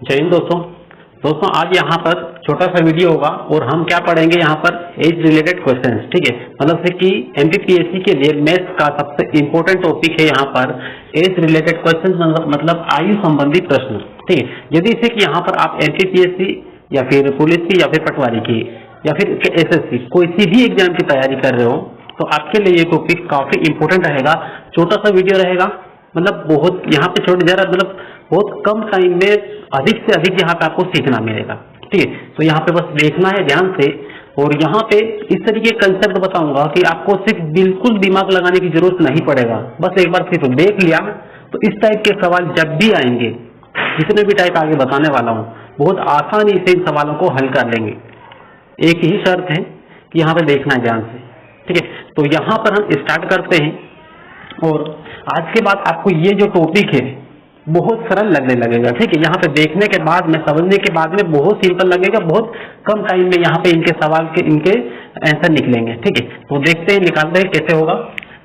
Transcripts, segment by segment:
जय हिंद दोस्तों आज यहाँ पर छोटा सा वीडियो होगा और हम क्या पढ़ेंगे यहाँ पर एज रिलेटेड क्वेश्चंस। ठीक है, मतलब से कि एमपीपीएससी के लिए मैथ्स का सबसे इम्पोर्टेंट टॉपिक है यहाँ पर एज रिलेटेड क्वेश्चंस, मतलब आयु संबंधी प्रश्न। ठीक है, यदि इसे कि यहाँ पर आप एमपीपीएससी या फिर पुलिस की या फिर पटवारी की या फिर एसएससी कोई सी भी एग्जाम की तैयारी कर रहे हो तो आपके लिए ये टॉपिक काफी इम्पोर्टेंट रहेगा। छोटा सा वीडियो रहेगा, मतलब बहुत यहाँ पे छोटे जरा मतलब बहुत कम टाइम में अधिक से अधिक यहाँ पे आपको सीखना मिलेगा। ठीक है, तो यहाँ पे बस देखना है ध्यान से, और यहाँ पे इस तरीके कंसेप्ट बताऊंगा कि आपको सिर्फ बिल्कुल दिमाग लगाने की जरूरत नहीं पड़ेगा। बस एक बार सिर्फ देख लिया तो इस टाइप के सवाल जब भी आएंगे, जितने भी टाइप आगे बताने वाला हूँ, बहुत आसानी से इन सवालों को हल कर लेंगे। एक ही शर्त है कि यहाँ पे देखना है ध्यान से। ठीक है, तो यहाँ पर हम स्टार्ट करते हैं और आज के बाद आपको ये जो टॉपिक है बहुत सरल लगने लगेगा। ठीक है, यहाँ पे देखने के बाद में, समझने के बाद में बहुत सिंपल लगेगा। बहुत कम टाइम में यहाँ पे इनके सवाल के इनके आंसर निकलेंगे। ठीक है, तो देखते हैं, निकालते हैं कैसे होगा।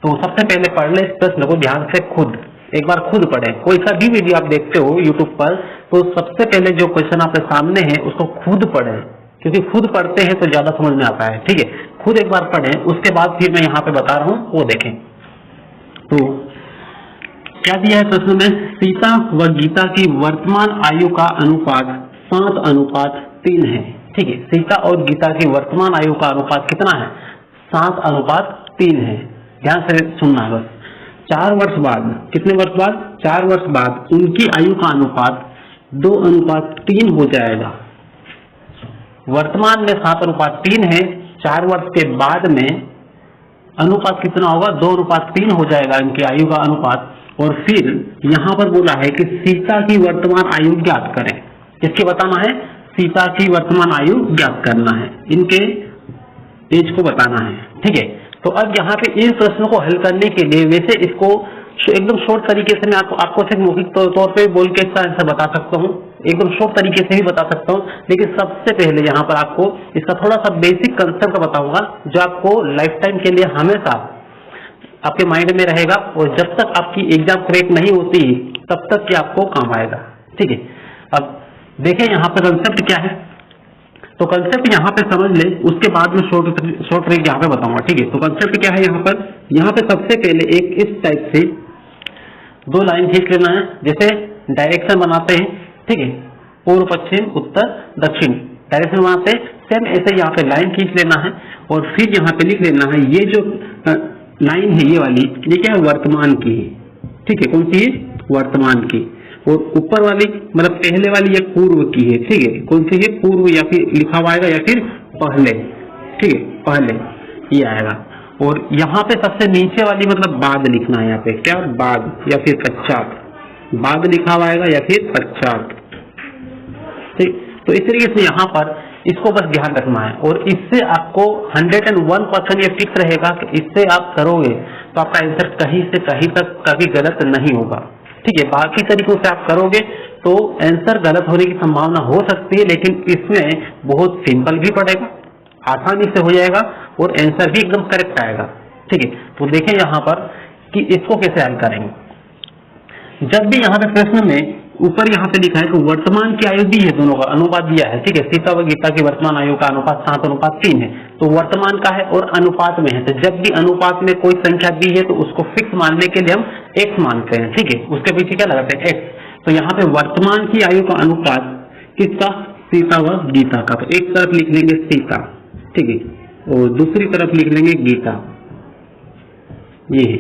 तो सबसे पहले पढ़ ले इस प्रश्न को ध्यान से, खुद एक बार खुद पढ़े। कोई सा भी वीडियो आप देखते हो यूट्यूब पर तो सबसे पहले जो क्वेश्चन आपके सामने है उसको खुद पढ़े, क्योंकि खुद पढ़ते हैं तो ज्यादा समझ में आता है। ठीक है, खुद एक बार पढ़ें, उसके बाद फिर मैं यहाँ पे बता रहा हूँ वो देखें। तो क्या दिया है प्रश्न में, सीता व गीता की वर्तमान आयु का अनुपात 7:3 है। ठीक है, सीता और गीता की वर्तमान आयु का अनुपात कितना है? 7:3 है। ध्यान से सुनना बस। 4 वर्ष बाद, कितने वर्ष बाद? 4 वर्ष बाद उनकी आयु का अनुपात 2:3 हो जाएगा। वर्तमान में 7:3 है, 4 वर्ष के बाद में अनुपात कितना होगा? 2:3 हो जाएगा इनकी आयु का अनुपात। और फिर यहां पर बोला है कि सीता की वर्तमान आयु ज्ञात करें। किसकी बताना है? सीता की वर्तमान आयु ज्ञात करना है, इनके एज को बताना है। ठीक है, तो अब यहाँ पे इन प्रश्नों को हल करने के लिए, वैसे इसको एकदम शॉर्ट तरीके से मैं आपको सिर्फ मौखिक तौर पे बोल के इसका आंसर बता सकता हूँ, एकदम शॉर्ट तरीके से भी बता सकता हूँ, लेकिन सबसे पहले यहाँ पर आपको इसका थोड़ा सा बेसिक कंसेप्ट बताऊंगा जो आपको लाइफ टाइम के लिए हमेशा आपके माइंड में रहेगा, और जब तक आपकी एग्जाम क्रैक नहीं होती तब तक ये आपको काम आएगा। ठीक है, अब देखें यहाँ पर कंसेप्ट क्या है। तो कंसेप्ट यहाँ पे समझ ले, उसके बाद में शॉर्ट ट्रिक यहाँ पे बताऊंगा। ठीक है, तो कंसेप्ट क्या है यहाँ पे सबसे पहले एक इस टाइप से 2 लाइन खींच लेना है, जैसे डायरेक्शन बनाते हैं। ठीक है, पूर्व पश्चिम उत्तर दक्षिण डायरेक्शन बनाते हैं, सेम ऐसे यहाँ पे लाइन खींच लेना है और फिर यहाँ पे लिख लेना है ये जो लाइन है ये वाली, ये क्या है? वर्तमान की है। ठीक है, कौन सी है? वर्तमान की। और ऊपर वाली मतलब पहले वाली ये पूर्व की है। ठीक है, कौन सी है? पूर्व, या फिर लिखा हुआ आएगा या फिर पहले। ठीक है, पहले ये आएगा। और यहाँ पे सबसे नीचे वाली मतलब बाद लिखना है, यहाँ पे क्या? बाद या फिर पश्चात, बाद लिखा हुआ आएगा या फिर पश्चात। ठीक, तो इस तरीके से यहाँ पर इसको बस ध्यान रखना है, और इससे आपको 101% ये फिक्स रहेगा कि इससे आप करोगे तो आपका आंसर कहीं से कहीं तक कभी गलत नहीं होगा। ठीक है, बाकी तरीकों से आप करोगे तो आंसर गलत होने की संभावना हो सकती है, लेकिन इसमें बहुत सिंपल भी पड़ेगा, आसानी से हो जाएगा और आंसर भी एकदम करेक्ट आएगा। ठीक है, तो देखें यहाँ पर कि इसको कैसे हल करेंगे। जब भी यहाँ पे प्रश्न में ऊपर यहाँ पे लिखा है कि वर्तमान की आयु दी है, दोनों का अनुपात दिया है। ठीक है, सीता व गीता की वर्तमान आयु का अनुपात 7:3 है, तो वर्तमान का है और अनुपात में है। तो जब भी अनुपात में कोई संख्या दी है तो उसको फिक्स मानने के लिए हम x मानते हैं। ठीक है, उसके पीछे क्या लगाते हैं? x। तो यहाँ पे वर्तमान की आयु का अनुपात किसका? सीता व गीता का। तो एक तरफ लिख लेंगे सीता, ठीक है, और दूसरी तरफ लिख लेंगे गीता, ये है।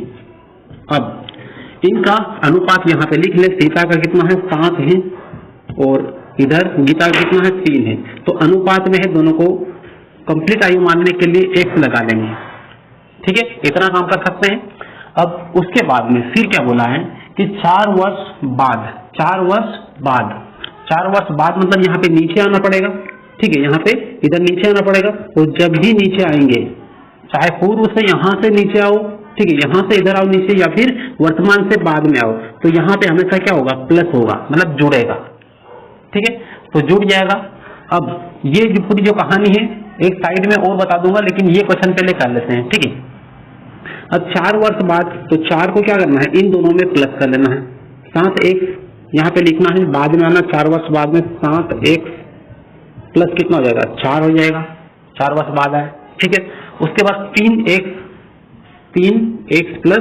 अब इनका अनुपात यहाँ पे लिख ले, सीता का कितना है? 7 है, और इधर गीता का कितना है? 3 है। तो अनुपात में है, दोनों को कंप्लीट आयु मानने के लिए x लगा लेंगे। ठीक है, इतना काम कर सकते हैं। अब उसके बाद में फिर क्या बोला है कि 4 वर्ष बाद, 4 वर्ष बाद, 4 वर्ष बाद मतलब यहाँ पे नीचे आना पड़ेगा। ठीक है, यहाँ पे इधर नीचे आना पड़ेगा, और जब भी नीचे आएंगे, चाहे पूर्व से यहाँ से नीचे आओ, ठीक है, यहाँ से इधर आओ नीचे, या फिर वर्तमान से बाद में आओ, तो यहाँ पे हमेशा क्या होगा? प्लस होगा, मतलब जुड़ेगा। ठीक है, तो जुड़ जाएगा। अब ये जो पूरी जो कहानी है एक साइड में और बता दूंगा, लेकिन ये क्वेश्चन पहले कर लेते हैं। ठीक है, अब 4 वर्ष बाद, तो 4 को क्या करना है? इन दोनों में प्लस कर लेना है। 7 एक यहाँ पे लिखना है, बाद में आना 4 वर्ष बाद में 7x प्लस कितना हो जाएगा 4 हो जाएगा, 4 वर्ष बाद आए, ठीक है। उसके बाद 3x प्लस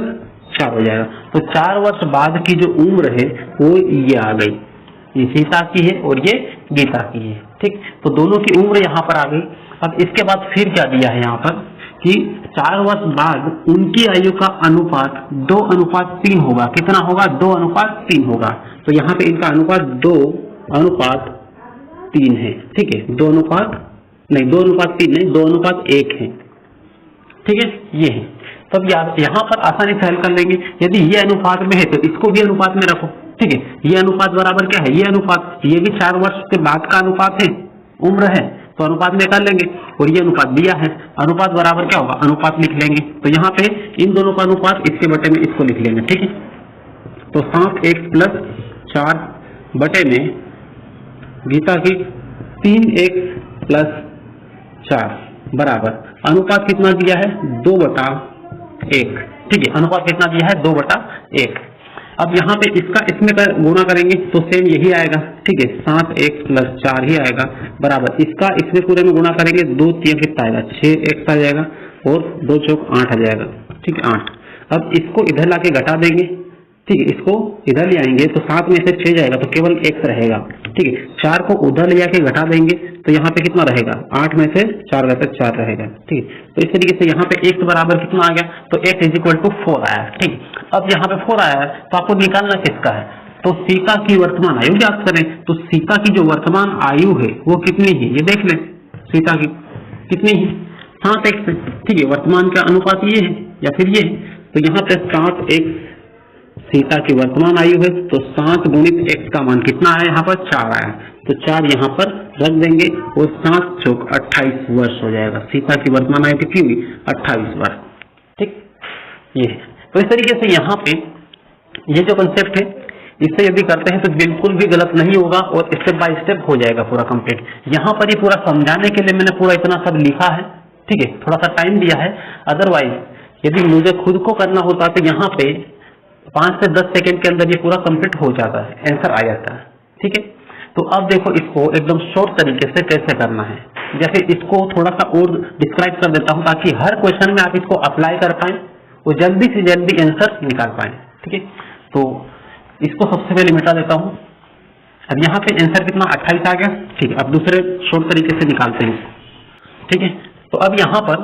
4 हो जाएगा। तो 4 वर्ष बाद की जो उम्र है वो ये आ गई, ये सीता की है और ये गीता की है, ठीक। तो दोनों की उम्र यहाँ पर आ गई। अब इसके बाद फिर क्या दिया है यहाँ पर कि 4 वर्ष बाद उनकी आयु का अनुपात 2:3 होगा। कितना होगा? 2:3 होगा। तो यहाँ पे इनका अनुपात 2:3 है, ठीक है। 2:3 नहीं, 2:1 है, ठीक है, ये है। तब यहाँ पर आसानी से हल कर लेंगे। यदि ये अनुपात में है तो इसको भी अनुपात में रखो, ठीक है। ये अनुपात बराबर क्या है? ये अनुपात, ये भी 4 वर्ष के बाद का अनुपात है, उम्र है, तो अनुपात में कर लेंगे। और ये अनुपात दिया है, अनुपात बराबर क्या होगा? अनुपात लिख लेंगे। तो यहाँ पे इन दोनों का अनुपात इसके बटे में इसको लिख लेंगे, ठीक है। तो 7x प्लस 4 बटे में गीता की 3x प्लस 4 बराबर अनुपात कितना दिया है? 2/1, ठीक है। अनुपात कितना दिया है? 2/1। अब यहाँ पे इसका इसमें गुणा करेंगे तो सेम यही आएगा, ठीक है। 7x प्लस 4 ही आएगा बराबर इसका इसमें पूरे में गुणा करेंगे, 2 3 कितना आएगा? 6x आ जाएगा और 2 चौक 8 आ जाएगा, ठीक है, 8। अब इसको इधर लाके घटा देंगे, ठीक है। इसको इधर ले आएंगे तो 7 में से 6 जाएगा तो केवल x रहेगा, ठीक है। 4 को उधर ले जाके घटा देंगे तो यहाँ पे कितना रहेगा? 8 में से 4 गए तो 4 रहेगा, ठीक है। तो इस तरीके से यहाँ पे x बराबर कितना आ गया? तो x = 4 आया, ठीक। अब यहाँ पे 4 आया है तो आपको निकालना किसका है? तो सीता की वर्तमान आयु याद करें। तो सीता की जो वर्तमान आयु है वो कितनी है? ये देख लें, सीता की कितनी है? 7x, ठीक है। वर्तमान का अनुपात ये है या फिर ये है, तो यहाँ पे 7x सीता की वर्तमान आयु है। तो 7 गुणित x का मान कितना आया? यहाँ पर 4 आया, तो 4 यहाँ पर रख देंगे और 7 चौक 28 वर्ष हो जाएगा। सीता की वर्तमान आयु कितनी हुई? 28 वर्ष, ठीक। ये है। तो इस तरीके से यहाँ पे ये जो कंसेप्ट है इससे यदि करते हैं तो बिल्कुल भी गलत नहीं होगा और स्टेप बाय स्टेप हो जाएगा पूरा कंप्लीट। यहाँ पर ही पूरा समझाने के लिए मैंने पूरा इतना सब लिखा है, ठीक है, थोड़ा सा टाइम दिया है। अदरवाइज यदि मुझे खुद को करना होता तो यहाँ पे 5 से 10 सेकंड के अंदर ये पूरा कंप्लीट हो जाता है, आंसर आ जाता है, ठीक है। तो अब देखो इसको एकदम शॉर्ट तरीके से कैसे करना है। जैसे इसको थोड़ा सा और डिस्क्राइब कर देता हूँ ताकि हर क्वेश्चन में आप इसको अप्लाई कर पाएं और जल्दी से जल्दी आंसर निकाल पाएं, ठीक है। तो इसको सबसे पहले मिटा देता हूँ। अब यहाँ पे आंसर कितना? 28 आ गया, ठीक है। अब दूसरे शॉर्ट तरीके से निकालते हैं, ठीक है। तो अब यहाँ पर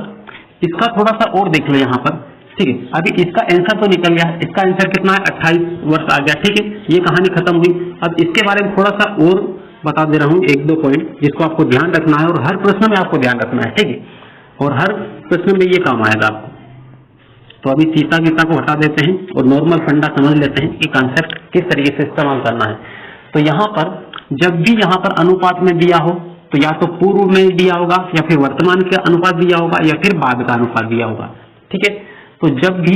इसका थोड़ा सा और देख लो यहाँ पर, ठीक है। अभी इसका आंसर तो निकल गया, इसका आंसर कितना है? 28 वर्ष आ गया, ठीक है। ये कहानी खत्म हुई। अब इसके बारे में थोड़ा सा और बता दे रहा हूँ, 1-2 पॉइंट जिसको आपको ध्यान रखना है और हर प्रश्न में आपको ध्यान रखना है, ठीक है। और हर प्रश्न में ये काम आएगा आपको। तो अभी सीता गीता को हटा देते हैं और नॉर्मल फंडा समझ लेते हैं कि कॉन्सेप्ट किस तरीके से इस्तेमाल करना है। तो यहाँ पर जब भी यहाँ पर अनुपात में दिया हो तो या तो पूर्व में दिया होगा या फिर वर्तमान का अनुपात दिया होगा या फिर बाद का अनुपात दिया होगा, ठीक है। तो जब भी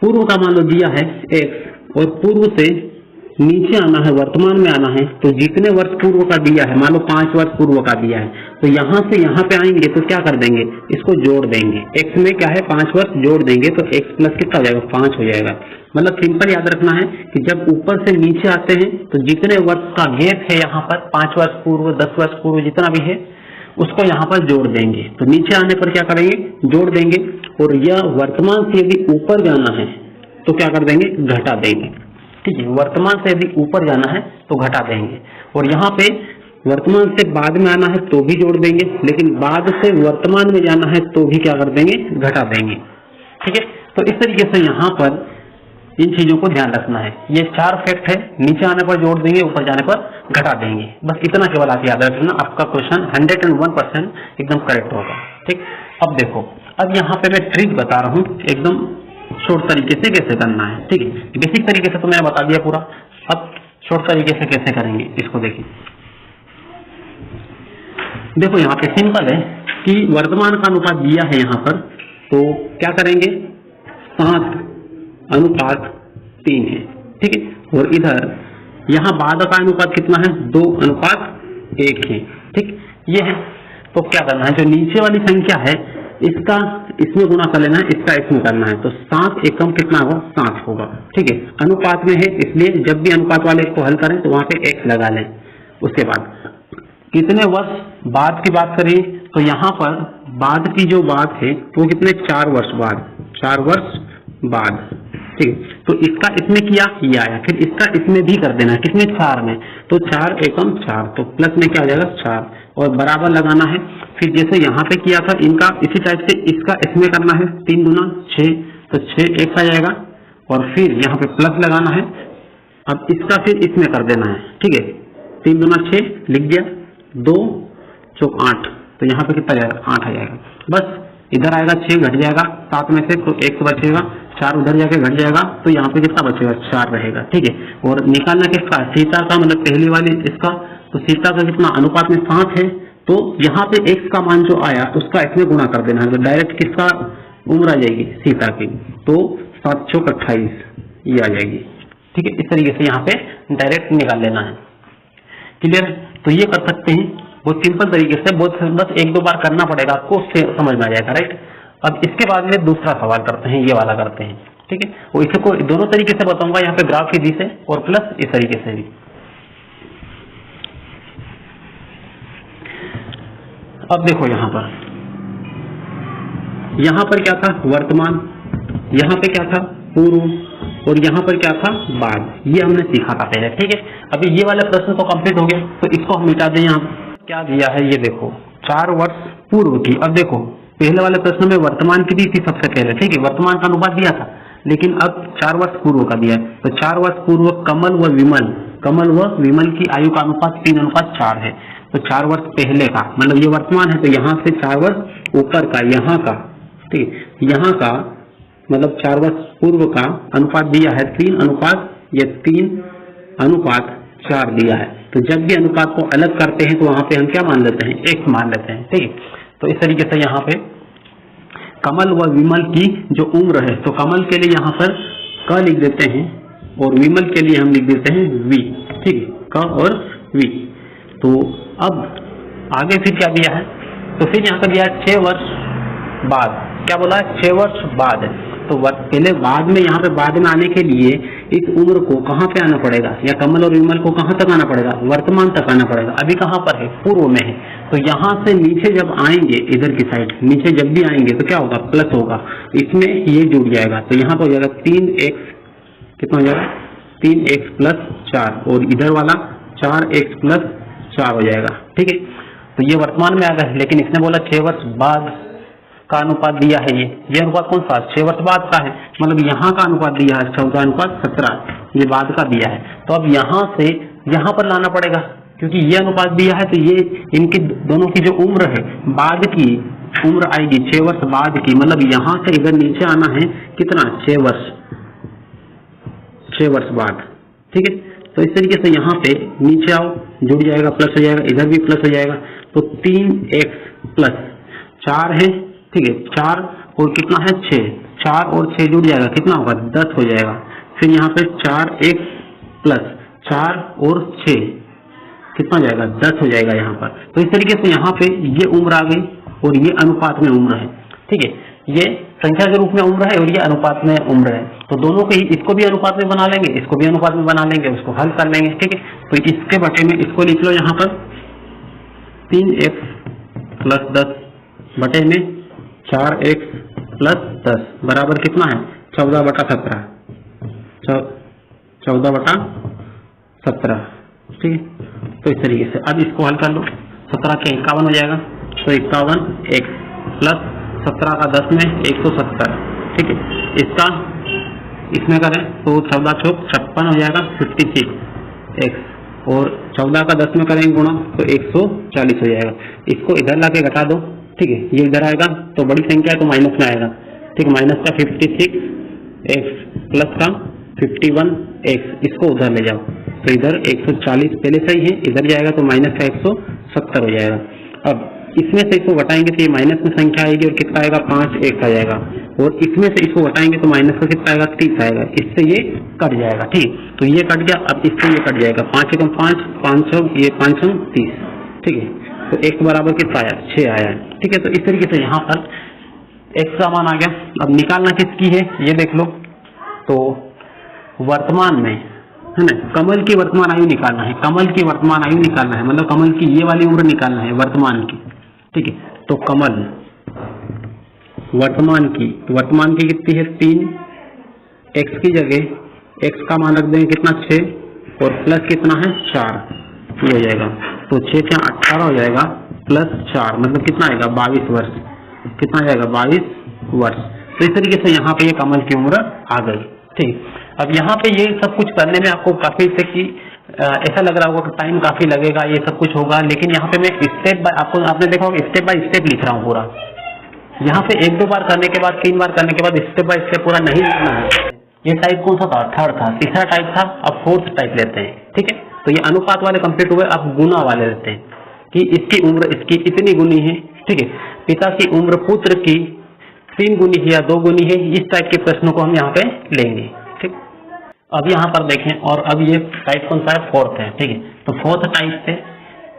पूर्व का मान लो दिया है x और पूर्व से नीचे आना है, वर्तमान में आना है, तो जितने वर्ष पूर्व का दिया है, मान लो 5 वर्ष पूर्व का दिया है, तो यहाँ से यहाँ पे आएंगे तो क्या कर देंगे? इसको जोड़ देंगे। x में क्या है? 5 वर्ष जोड़ देंगे तो x प्लस कितना हो जाएगा? 5 हो जाएगा। मतलब सिंपल याद रखना है कि जब ऊपर से नीचे आते हैं तो जितने वर्ष का गैप है यहाँ पर 5 वर्ष पूर्व, 10 वर्ष पूर्व, जितना भी है उसको यहाँ पर जोड़ देंगे। तो नीचे आने पर क्या करेंगे? जोड़ देंगे। और यह वर्तमान से यदि ऊपर जाना है तो क्या कर देंगे? घटा देंगे, ठीक है। वर्तमान से यदि ऊपर जाना है तो घटा देंगे। और यहाँ पे वर्तमान से बाद में आना है तो भी जोड़ देंगे, लेकिन बाद से वर्तमान में जाना है तो भी क्या कर देंगे? घटा देंगे, ठीक है। तो इस तरीके से यहाँ पर इन चीजों को ध्यान रखना है। ये 4 फैक्ट है, नीचे आने पर जोड़ देंगे, ऊपर जाने पर घटा देंगे। बस इतना केवल आप याद रखना, आपका क्वेश्चन 101% एकदम करेक्ट होगा, ठीक। अब देखो, अब यहाँ पे मैं ट्रिक बता रहा हूँ एकदम शॉर्ट तरीके से कैसे करना है, ठीक है। बेसिक तरीके से तो मैंने बता दिया पूरा, अब शॉर्ट तरीके से कैसे करेंगे इसको देखिए। देखो यहाँ पे सिंपल है कि वर्तमान का अनुपात दिया है यहाँ पर, तो क्या करेंगे? 7:3 है, ठीक है। और इधर यहाँ बाद का अनुपात कितना है? 2:1 है, ठीक। ये है। तो क्या करना है? जो नीचे वाली संख्या है इसका इसमें गुणा कर लेना है, इसका इसमें करना है, तो 7 एकम कितना होगा, 7 होगा। ठीक है, अनुपात में है इसलिए जब भी अनुपात वाले को हल करें तो वहां पे x लगा लें। उसके बाद कितने वर्ष बाद की बात करें तो यहाँ पर बाद की जो बात है वो कितने, 4 वर्ष बाद, 4 वर्ष बाद। ठीक है, तो इसका इसमें किया, ये आया, फिर इसका इसमें भी कर देना है, कितने, 4 में, तो 4 एकम 4, तो प्लस में क्या आ जाएगा 4 और बराबर लगाना है। फिर जैसे यहाँ पे किया था इनका, इसी टाइप से इसका इसमें करना है, 3 दूना 6, तो 6 एक आ जाएगा और फिर यहाँ पे प्लस लगाना है। अब इसका फिर इसमें कर देना है। ठीक है, 3 दूना 6 लिख दिया, 2 चौक 8, तो यहाँ पे कितना जाएगा, 8 आ जाएगा। बस इधर आएगा 6 घट जाएगा 7 में से, तो 1 बचेगा, 4 उधर जाके घट जाएगा, तो यहाँ पे कितना बचेगा, 4 रहेगा। ठीक है, और निकालना किसका, सीता का, मतलब पहली वाली इसका, तो सीता का कितना अनुपात में 7 है, तो यहाँ पे x का मान जो आया उसका इसमें गुणा कर देना है, तो डायरेक्ट किसका उम्र आ जाएगी, सीता की, तो 7 चौक 28 ये आ जाएगी। ठीक है, इस तरीके से यहाँ पे डायरेक्ट निकाल लेना है। क्लियर, तो ये कर सकते हैं बहुत सिंपल तरीके से, बहुत बस 1-2 बार करना पड़ेगा आपको, उससे समझ में आ जाएगा। राइट, अब इसके बाद में दूसरा सवाल करते हैं, ये वाला करते हैं। ठीक है, वो इसको दोनों तरीके से बताऊंगा, यहाँ पे ग्राफ विधि से और प्लस इस तरीके से भी। अब देखो यहाँ पर क्या था, वर्तमान, यहाँ पे क्या था, पूर्व, और यहाँ पर क्या था, बाद। ये हमने सीखा था पहले। ठीक है, अभी ये वाला प्रश्न तो कंप्लीट हो गया, तो इसको हम मिटा दें। यहाँ क्या दिया है, ये देखो 4 वर्ष पूर्व की। अब देखो पहले वाले प्रश्न में वर्तमान की दी थी सबसे पहले, ठीक है, वर्तमान का अनुपात दिया था, लेकिन अब 4 वर्ष पूर्व का दिया है, तो 4 वर्ष पूर्व कमल व विमल की आयु का अनुपात 3:4 है। तो 4 वर्ष पहले का, मतलब ये वर्तमान है, तो यहाँ से 4 वर्ष ऊपर का, यहाँ का, ठीक है, यहाँ का मतलब 4 वर्ष पूर्व का अनुपात दिया है 3:4 दिया है। तो जब भी अनुपात को अलग करते हैं तो वहां पे हम क्या मान लेते हैं, x मान लेते हैं। ठीक है, तो इस तरीके से यहाँ पे कमल व विमल की जो उम्र है, तो कमल के लिए यहाँ पर क लिख देते हैं और विमल के लिए हम लिख देते हैं v। ठीक है, क और v। तो अब आगे फिर क्या दिया है, तो फिर यहाँ पर दिया है 6 वर्ष बाद। क्या बोला है, 6 वर्ष बाद। तो पहले बाद में, यहाँ पे बाद में आने के लिए इस उम्र को कहाँ पे आना पड़ेगा, या कमल और विमल को कहाँ तक आना पड़ेगा, वर्तमान तक आना पड़ेगा। अभी कहाँ पर है, पूर्व में है। तो यहाँ से नीचे जब आएंगे, इधर की साइड नीचे जब भी आएंगे तो क्या होगा, प्लस होगा, इसमें ये जुड़ जाएगा, तो यहाँ पर हो जाएगा 3x, कितना हो जाएगा, 3x + 4, और इधर वाला 4x + 4 हो जाएगा। ठीक है, तो ये वर्तमान में आ गया, लेकिन इसने बोला 6 वर्ष बाद का अनुपात दिया है। ये अनुपात कौन सा, 6 वर्ष बाद का है, मतलब यहाँ का अनुपात दिया है 14:17, ये बाद का दिया है। तो अब यहाँ से यहाँ पर लाना पड़ेगा, क्योंकि ये अनुपात दिया है, तो ये इनकी दोनों की जो उम्र है, बाद की उम्र आएगी 6 वर्ष बाद की, मतलब यहाँ से इधर नीचे आना है कितना, 6 वर्ष बाद। ठीक है, तो इस तरीके से यहाँ पे नीचे आओ, जुड़ जाएगा, प्लस हो जाएगा, इधर भी प्लस हो जाएगा, तो 3x + 4 है। ठीक है, 4 और कितना है, 6, 4 और 6 जुड़ जाएगा, कितना होगा, 10 हो जाएगा। फिर यहाँ पे 4x + 4 और 6 कितना जाएगा, 10 हो जाएगा यहाँ पर। तो इस तरीके से यहाँ पे ये उम्र आ गई और ये अनुपात में उम्र है। ठीक है, ये संख्या के रूप में उम्र है और ये अनुपात में उम्र है, तो दोनों को ही, इसको भी अनुपात में बना लेंगे, इसको भी अनुपात में बना लेंगे, उसको हल कर लेंगे। ठीक है, तो इसके बटे में इसको लिख लो, यहाँ पर 3x + 10 बटे में 4x + 10 बराबर कितना है, 14/17, 14/17। ठीक है, तो इस तरीके से अब इसको हल कर लो, 17 के 51 हो जाएगा, तो 51x + 17 का 10 में 170। ठीक है, इसका इसमें करें तो 14 चौक 56 हो जाएगा, 56x, और 14 का 10 में करेंगे गुणा तो 140 हो जाएगा। इसको इधर लाके घटा दो। ठीक है, ये इधर आएगा तो बड़ी संख्या है तो माइनस में आएगा। ठीक है, माइनस का 56x प्लस का 51x, इसको उधर ले जाओ, तो इधर 140 पहले से ही है, इधर जाएगा तो माइनस का 170 हो जाएगा। अब इसमें से इसको घटाएंगे तो ये माइनस में संख्या आएगी और कितना आएगा, 5x आ जाएगा, और इसमें से इसको घटाएंगे तो माइनस का कितना आएगा, 30 आएगा, इससे ये कट जाएगा। ठीक, तो ये कट गया, अब इससे ये कट जाएगा, 5 × 5 500, ये 530। ठीक है, तो x बराबर कितना आया, 6 आया है। ठीक है, तो इस तरीके से यहाँ पर x का मान आ गया। अब निकालना किसकी है ये देख लो, तो वर्तमान में है ना, कमल की वर्तमान आयु निकालना है, कमल की वर्तमान आयु निकालना है, मतलब कमल की ये वाली उम्र निकालना है वर्तमान की, ठीक है। तो कमल वर्तमान की कितनी है 3, x की जगह x का मान रख देंगे कितना 6 और प्लस कितना है 4, ये हो जाएगा। तो 6 से 18 हो जाएगा प्लस 4 मतलब कितना आएगा 22 वर्ष, कितना जाएगा 22 वर्ष। तो इस तरीके से यहाँ पे ये कमल की उम्र आ गई, ठीक। अब यहाँ पे ये सब कुछ करने में आपको काफी से कि ऐसा लग रहा होगा कि टाइम काफी लगेगा, ये सब कुछ होगा, लेकिन यहाँ पे मैं स्टेप बाय आपने देखा होगा स्टेप बाय स्टेप लिख रहा हूँ पूरा। यहाँ पे 1-2 बार करने के बाद 3 बार करने के बाद स्टेप बाय स्टेप पूरा नहीं लिखना है। ये टाइप कौन सा था, थर्ड था, तीसरा टाइप था, अब फोर्थ टाइप लेते हैं, ठीक है। तो ये अनुपात वाले कंप्लीट हुए, अब गुना वाले लेते हैं कि इसकी उम्र इसकी इतनी गुनी है, ठीक है। पिता की उम्र पुत्र की 3 गुनी है या 2 गुनी है, इस टाइप के प्रश्नों को हम यहाँ पे लेंगे, ठीक। अब यहाँ पर देखें, और अब ये टाइप कौन सा है, फोर्थ है, ठीक है। तो फोर्थ टाइप से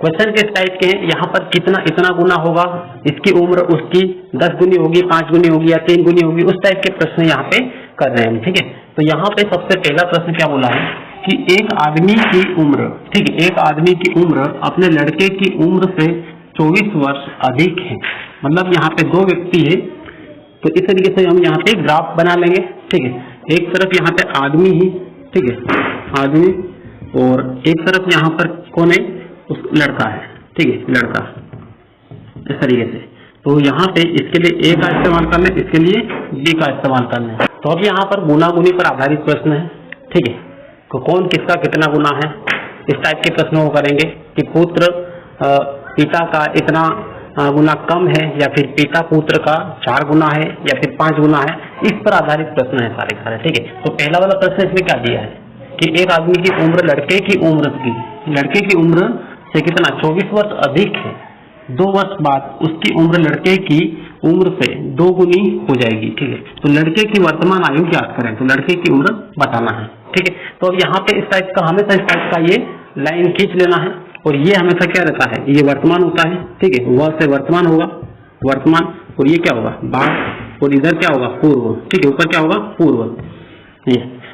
क्वेश्चन किस टाइप के हैं, यहाँ पर कितना इतना गुना होगा, इसकी उम्र उसकी 10 गुनी होगी, 5 गुनी होगी या 3 गुनी होगी, उस टाइप के प्रश्न यहाँ पे कर रहे हैं, ठीक है। तो यहाँ पे सबसे पहला प्रश्न क्या बोला है कि एक आदमी की उम्र, ठीक है, एक आदमी की उम्र अपने लड़के की उम्र से 24 वर्ष अधिक है, मतलब यहाँ पे 2 व्यक्ति है। तो इस तरीके से हम यहाँ पे ग्राफ बना लेंगे, ठीक है। एक तरफ यहाँ पे आदमी ही, ठीक है, आदमी, और एक तरफ यहाँ पर कौन है, उस लड़का है, ठीक है, लड़का, इस तरीके से। तो यहाँ पे इसके लिए A का इस्तेमाल करना है, इसके लिए B का इस्तेमाल करना है। तो अब यहाँ पर गुना गुनी पर आधारित प्रश्न है, ठीक है। तो कौन किसका कितना गुना है, इस टाइप के प्रश्नों को करेंगे कि पुत्र पिता का इतना गुना कम है, या फिर पिता पुत्र का 4 गुना है, या फिर 5 गुना है, इस पर आधारित प्रश्न है सारे, ठीक है। तो पहला वाला प्रश्न इसमें क्या दिया है कि एक आदमी की उम्र लड़के की उम्र से कितना 24 वर्ष अधिक है, 2 वर्ष बाद उसकी उम्र लड़के की उम्र से 2 गुनी हो जाएगी, ठीक है। तो लड़के की वर्तमान आयु ज्ञात करें, तो लड़के की उम्र बताना है, ठीक है। तो अब यहाँ पे इस टाइप का हमेशा इस टाइप का ये लाइन खींच लेना है, और ये हमेशा क्या रहता है, ये वर्तमान होता है, ठीक है। वह से वर्तमान होगा वर्तमान, और ये क्या होगा बाद, और इधर क्या होगा पूर्व, ठीक है, ऊपर क्या होगा पूर्व।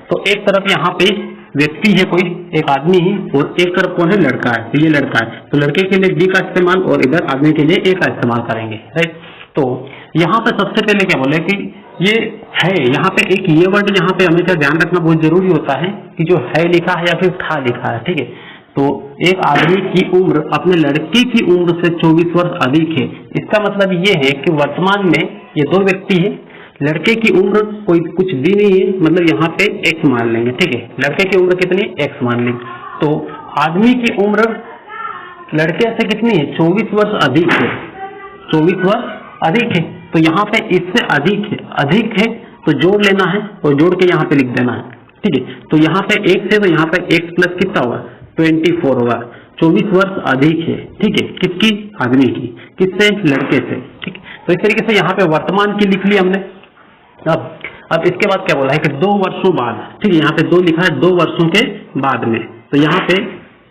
तो एक तरफ यहाँ पे व्यक्ति है कोई, एक आदमी ही, और एक तरफ कौन है, लड़का है, तो ये लड़का है। तो लड़के के लिए B का इस्तेमाल और इधर आदमी के लिए A का इस्तेमाल करेंगे, राइट। तो यहाँ पे सबसे पहले क्या बोले कि ये है, यहाँ पे एक ये वर्ड यहाँ पे हमेशा ध्यान रखना बहुत जरूरी होता है कि जो है लिखा है या फिर था लिखा है, ठीक है। तो एक आदमी की उम्र अपने लड़के की उम्र से 24 वर्ष अधिक है, इसका मतलब ये है कि वर्तमान में ये 2 व्यक्ति है, लड़के की उम्र कोई कुछ भी नहीं है, मतलब यहाँ पे x मान लेंगे, ठीक है। लड़के की उम्र कितनी, x मान लेंगे। तो आदमी की उम्र लड़के से कितनी है, 24 वर्ष अधिक है, 24 वर्ष अधिक है। तो यहाँ पे इससे अधिक है तो जोड़ लेना है, और जोड़ के यहाँ पे लिख देना है, ठीक है। तो यहाँ पे x है, तो यहाँ पे x प्लस कितना होगा 24 होगा, 24 वर्ष अधिक है, ठीक है, किसकी, आदमी की, किससे, लड़के से, ठीक। तो इस तरीके से यहाँ पे वर्तमान की लिख ली हमने। अब इसके बाद क्या बोला है कि 2 वर्षों बाद, ठीक है, यहाँ पे 2 लिखा है, 2 वर्षों के बाद में। तो यहाँ पे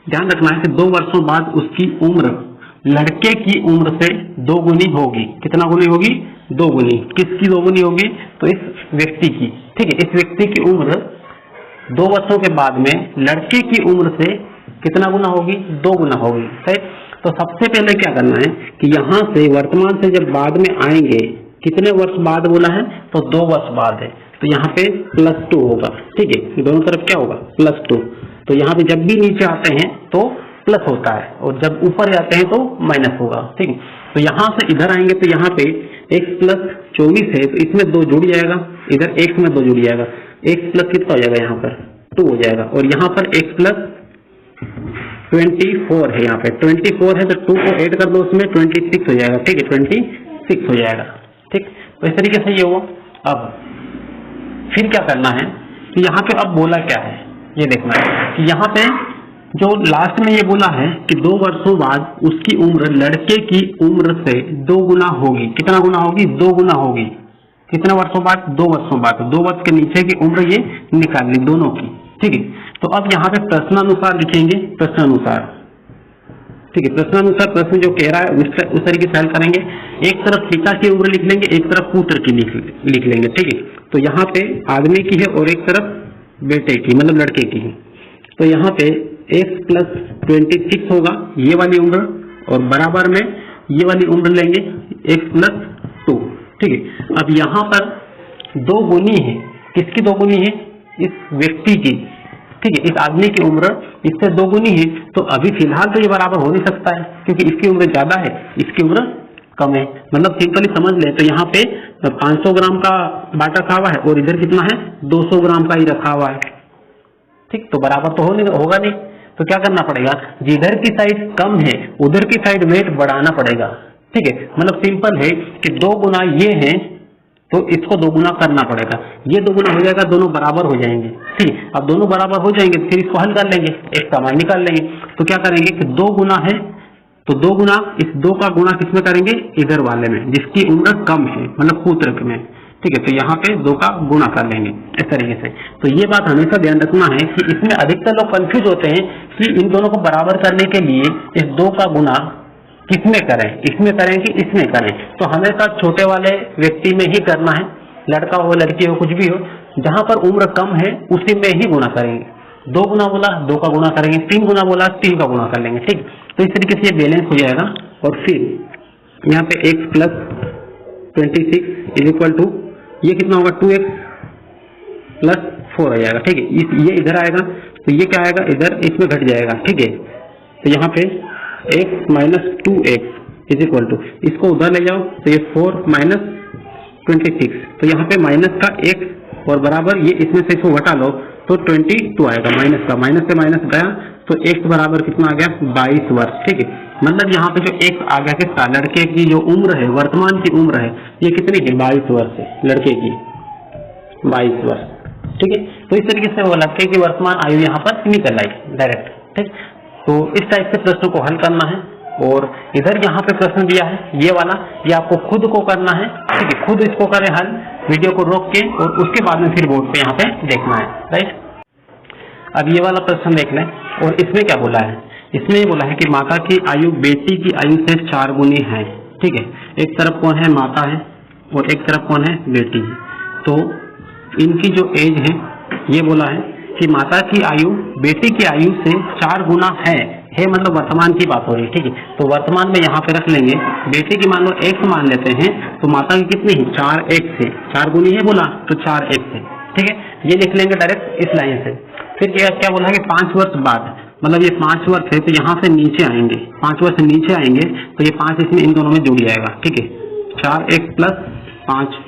ध्यान रखना है कि 2 वर्षों बाद उसकी उम्र लड़के की उम्र से 2 गुनी होगी, कितना गुनी होगी, 2 गुनी, किसकी 2 गुनी होगी, तो इस व्यक्ति की, ठीक है। इस व्यक्ति की उम्र 2 वर्षों के बाद में लड़के की उम्र से कितना गुना होगी, 2 गुना होगी, राइट। तो सबसे पहले क्या करना है कि यहाँ से वर्तमान से जब बाद में आएंगे, कितने वर्ष बाद बोला है, तो 2 वर्ष बाद है, तो यहाँ पे +2 होगा, ठीक है, दोनों तरफ क्या होगा +2। तो यहाँ पे जब भी नीचे आते हैं तो प्लस होता है, और जब ऊपर जाते हैं तो माइनस होगा, ठीक है। तो यहाँ से इधर आएंगे तो यहाँ पे x + 24 है, तो इसमें 2 जुड़ जाएगा, इधर x में 2 जुड़ जाएगा, x प्लस कितना हो जाएगा, यहाँ पर 2 हो जाएगा, और यहाँ पर x + 24 है, यहाँ पे 24 है, तो 2 को ऐड कर दो उसमें, 26 हो जाएगा, ठीक है, 26 हो जाएगा, ठीक। तो इस तरीके से ये हुआ। अब फिर क्या करना है कि यहाँ पे अब बोला क्या है, ये देखना है कि यहाँ पे जो लास्ट में ये बोला है कि 2 वर्षों बाद उसकी उम्र लड़के की उम्र से 2 गुना होगी, कितना गुना होगी, 2 गुना होगी, कितने वर्षों बाद, 2 वर्षों बाद, 2 वर्ष के नीचे की उम्र ये निकालनी दोनों की, ठीक है। तो अब यहाँ पे प्रश्नानुसार लिखेंगे, प्रश्नानुसार, ठीक है, प्रश्नानुसार प्रश्न जो कह रहा है उस तरीके से हल करेंगे। एक तरफ पिता की उम्र लिख लेंगे, एक तरफ पुत्र की लिख लेंगे, ठीक है। तो यहाँ पे आदमी की है और एक तरफ बेटे की मतलब लड़के की है। तो यहाँ पे x + 26 होगा ये वाली उम्र, और बराबर में ये वाली उम्र लेंगे x + 2, ठीक है। अब यहाँ पर दो गुनी है, किसकी दो गुनी है? इस व्यक्ति की, ठीक है। इस आदमी की उम्र इससे दो गुनी है, तो अभी फिलहाल तो ये बराबर हो नहीं सकता है क्योंकि इसकी उम्र ज्यादा है, इसकी उम्र कम है। मतलब सिंपली समझ ले तो यहाँ पे 500 ग्राम का बाटा रखा हुआ है और इधर कितना है? 200 ग्राम का ही रखा हुआ है, ठीक। तो बराबर तो होगा नहीं, तो क्या करना पड़ेगा? जिधर की साइड कम है उधर की साइड वेट बढ़ाना पड़ेगा, ठीक है। मतलब सिंपल है कि 2 गुना ये है तो इसको 2 गुना करना पड़ेगा, ये 2 गुना हो जाएगा, दोनों बराबर हो जाएंगे, ठीक। अब दोनों बराबर हो जाएंगे फिर इसको हल कर लेंगे, एक का मान निकाल लेंगे। तो क्या करेंगे कि 2 गुना है तो 2 गुना, इस 2 का गुना किसमें करेंगे? इधर वाले में जिसकी उम्र कम है मतलब पुत्र में, ठीक है। तो यहाँ पे 2 का गुना कर लेंगे इस तरीके से। तो ये बात हमेशा ध्यान रखना है कि इसमें अधिकतर लोग कंफ्यूज होते हैं कि इन दोनों को बराबर करने के लिए इस 2 का गुना किसमें करें, इसमें करें कि इसमें करें। तो हमेशा छोटे वाले व्यक्ति में ही करना है, लड़का हो लड़की हो कुछ भी हो, जहां पर उम्र कम है उसी में ही गुना करेंगे। 2 गुना बोला 2 का गुना करेंगे, 3 गुना बोला 3 का गुना कर लेंगे, ठीक। तो इस तरीके से ये बैलेंस हो जाएगा। और फिर यहाँ पे x + 26 = ये कितना होगा? 2x + 4 आ जाएगा, ठीक है। ये इधर आएगा तो ये क्या आएगा? इधर इसमें घट जाएगा, ठीक है। तो यहाँ पे x - 2x = इसको उधर ले जाओ तो ये 4 - 26, तो यहाँ पे माइनस का x और बराबर ये इसमें से इसको घटा लो तो 22 आएगा, माइनस का माइनस से माइनस गया तो x बराबर कितना आ गया? 22 वर्ष, ठीक है। मतलब यहाँ पे जो x आ गया किसका? लड़के की जो उम्र है, वर्तमान की उम्र है, ये कितनी है? 22 वर्ष है, लड़के की 22 वर्ष, ठीक है। तो इस तरीके से वो लड़के की वर्तमान आयु यहाँ पर निकल आई डायरेक्ट, ठीक। तो इस टाइप से प्रश्नों को हल करना है। और इधर यहाँ पे प्रश्न दिया है ये वाला, ये आपको खुद को करना है, ठीक है। खुद इसको करें हल, वीडियो को रोक के, और उसके बाद में फिर बोर्ड पे यहाँ पे देखना है, राइट। अब ये वाला प्रश्न देख लें, और इसमें क्या बोला है? इसमें ये बोला है कि माता की आयु बेटी की आयु से 4 गुनी है, ठीक है। एक तरफ कौन है? माता है, और एक तरफ कौन है? बेटी है। तो इनकी जो एज है ये बोला है कि माता की आयु बेटी की आयु से 4 गुना है मतलब वर्तमान की बात हो रही है, ठीक है। तो वर्तमान में यहाँ पे रख लेंगे, बेटी की मान लो x मान लेते हैं, तो माता की कितनी है? 4x है, 4 गुनी है बोला तो 4x है, ठीक है। ये लिख लेंगे डायरेक्ट इस लाइन से। फिर क्या बोला है कि 5 वर्ष बाद, मतलब ये 5 वर्ष है तो यहाँ से नीचे आएंगे, 5 वर्ष नीचे आएंगे तो ये 5 इसमें इन दोनों में जुड़ जाएगा, ठीक है। 4x + 5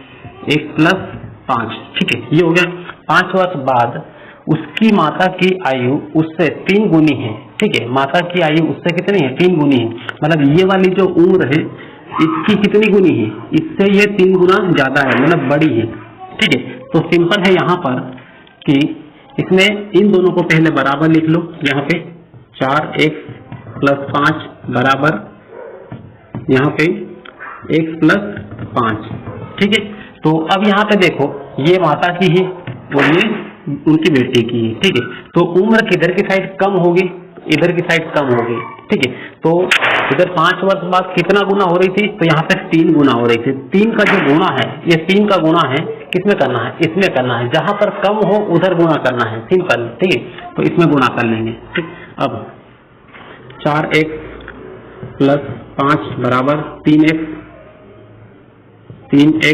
x + 5, ठीक है। ये हो गया। 5 वर्ष बाद उसकी माता की आयु उससे 3 गुनी है, ठीक है। माता की आयु उससे कितनी है? 3 गुनी है। मतलब ये वाली जो उम्र है इसकी कितनी गुनी है? इससे ये 3 गुना ज्यादा है, मतलब बड़ी है, ठीक है। तो सिंपल है यहाँ पर कि इसमें इन दोनों को पहले बराबर लिख लो, यहाँ पे 4x + 5 बराबर यहाँ पे x + 5, ठीक है। तो अब यहाँ पे देखो ये माता की है और ये उनकी बेटी की है, ठीक है। तो उम्र किधर की साइड कम होगी? इधर की साइड कम होगी, ठीक है। तो इधर 5 वर्ष बाद कितना गुना हो रही थी? तो यहाँ पे 3 गुना हो रही थी। 3 का जो गुना है, ये 3 का गुना है, किसमें करना है? इसमें करना है। जहां पर कम हो उधर गुना करना है, सिंपल, ठीक है। तो इसमें गुना कर लेंगे, ठीक। अब 4x + 5 बराबर 3x + 3 ×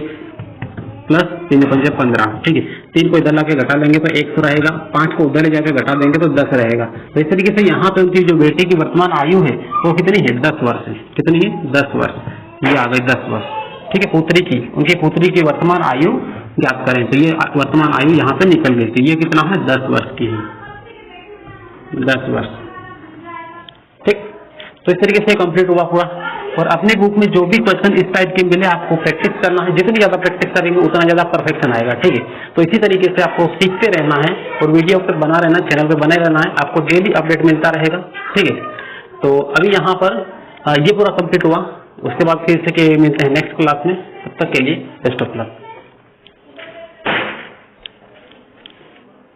5 = 15, ठीक है। 3 को इधर लाके घटा लेंगे तो 1 तो रहेगा, 5 को उधर ले जाके घटा देंगे तो 10 रहेगा। तो इस तरीके से यहाँ पे उनकी जो बेटी की वर्तमान आयु है वो कितनी है? 10 वर्ष है। कितनी है? 10 वर्ष। ये आ गई 10 वर्ष, ठीक है। पुत्री की, उनकी पुत्री की वर्तमान आयु ज्ञात करें तो ये वर्तमान आयु यहाँ पे निकल गई थी। ये कितना है? 10 वर्ष की है, 10 वर्ष, ठीक। तो इस तरीके से कंप्लीट हुआ पूरा। और अपने बुक में जो भी क्वेश्चन इस टाइप के मिले आपको प्रैक्टिस करना है, जितनी ज्यादा प्रैक्टिस करेंगे उतना ज्यादा परफेक्शन आएगा, ठीक है। तो इसी तरीके से आपको सीखते रहना है और वीडियो पर बना रहना, चैनल पे बने रहना है, आपको डेली अपडेट मिलता रहेगा, ठीक है। तो अभी यहाँ पर ये पूरा कंप्लीट हुआ, उसके बाद फिर से मिलते हैं नेक्स्ट क्लास में। तब तक के लिए बेस्ट ऑफ लक।